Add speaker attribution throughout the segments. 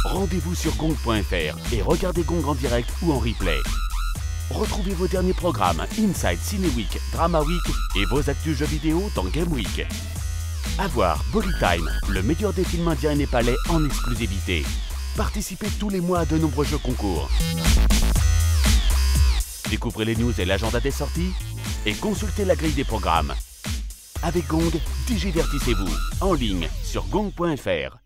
Speaker 1: Rendez-vous sur gong.fr et regardez Gong en direct ou en replay. Retrouvez vos derniers programmes Inside Ciné Week, Drama Week et vos actus jeux vidéo dans Game Week. À voir Bolly Time, le meilleur des films indiens et népalais en exclusivité. Participez tous les mois à de nombreux jeux concours. Découvrez les news et l'agenda des sorties et consultez la grille des programmes. Avec Gong, digivertissez-vous en ligne sur gong.fr.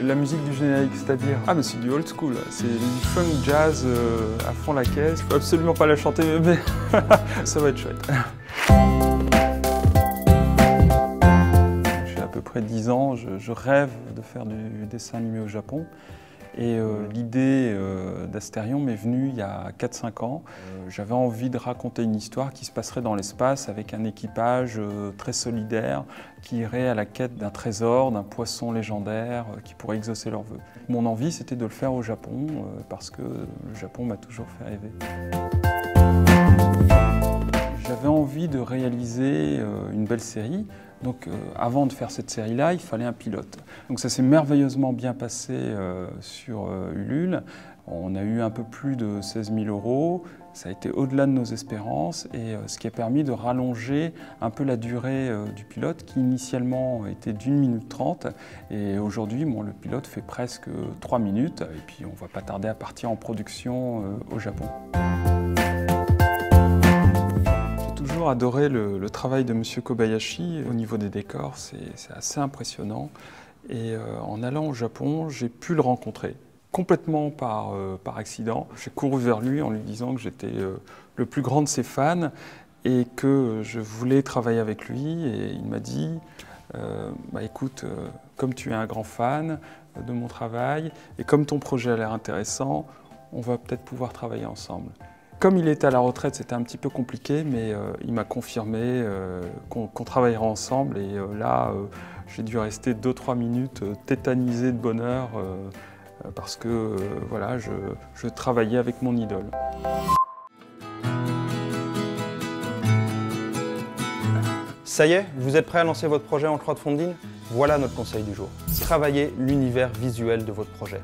Speaker 2: La musique du générique, c'est-à-dire? Ah mais c'est du old school, c'est du funk jazz à fond la caisse. Il faut absolument pas la chanter mais ça va être chouette. J'ai à peu près 10 ans, je rêve de faire du dessin animé au Japon. Et l'idée d'Asterion m'est venue il y a 4-5 ans. J'avais envie de raconter une histoire qui se passerait dans l'espace avec un équipage très solidaire qui irait à la quête d'un trésor, d'un poisson légendaire qui pourrait exaucer leurs vœux. Mon envie, c'était de le faire au Japon parce que le Japon m'a toujours fait rêver. J'avais envie de réaliser une belle série. Donc avant de faire cette série-là, il fallait un pilote. Donc ça s'est merveilleusement bien passé sur Ulule. On a eu un peu plus de 16 000 €. Ça a été au-delà de nos espérances et ce qui a permis de rallonger un peu la durée du pilote qui initialement était d'1 minute 30 et aujourd'hui le pilote fait presque 3 minutes et puis on va pas tarder à partir en production au Japon. J'ai toujours adoré le travail de M. Kobayashi au niveau des décors, c'est assez impressionnant et en allant au Japon j'ai pu le rencontrer. Complètement par accident. J'ai couru vers lui en lui disant que j'étais le plus grand de ses fans et que je voulais travailler avec lui. Et il m'a dit écoute, comme tu es un grand fan de mon travail et comme ton projet a l'air intéressant, on va peut-être pouvoir travailler ensemble. Comme il était à la retraite, c'était un petit peu compliqué, mais il m'a confirmé qu'on travaillerait ensemble. Et là, j'ai dû rester 2-3 minutes tétanisé de bonheur. Parce que voilà, je travaillais avec mon idole.
Speaker 3: Ça y est, vous êtes prêt à lancer votre projet en crowdfunding? Voilà notre conseil du jour. Travaillez l'univers visuel de votre projet.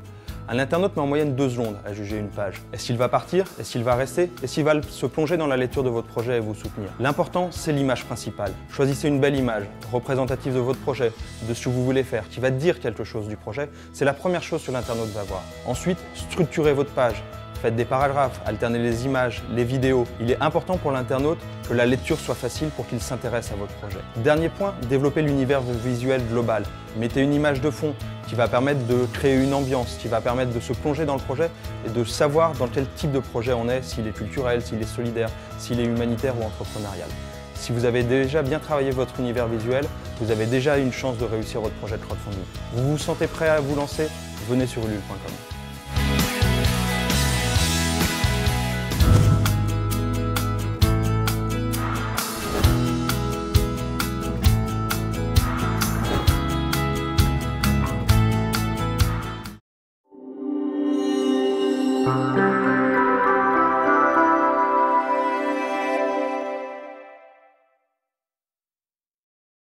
Speaker 3: Un internaute met en moyenne 2 secondes à juger une page. Est-ce qu'il va partir? Est-ce qu'il va rester? Est-ce qu'il va se plonger dans la lecture de votre projet et vous soutenir? L'important, c'est l'image principale. Choisissez une belle image, représentative de votre projet, de ce que vous voulez faire, qui va dire quelque chose du projet. C'est la première chose que l'internaute va voir. Ensuite, structurez votre page. Faites des paragraphes, alternez les images, les vidéos. Il est important pour l'internaute que la lecture soit facile pour qu'il s'intéresse à votre projet. Dernier point, développez l'univers visuel global. Mettez une image de fond qui va permettre de créer une ambiance, qui va permettre de se plonger dans le projet et de savoir dans quel type de projet on est, s'il est culturel, s'il est solidaire, s'il est humanitaire ou entrepreneurial. Si vous avez déjà bien travaillé votre univers visuel, vous avez déjà une chance de réussir votre projet de crowdfunding. Vous vous sentez prêt à vous lancer? Venez sur ulule.com.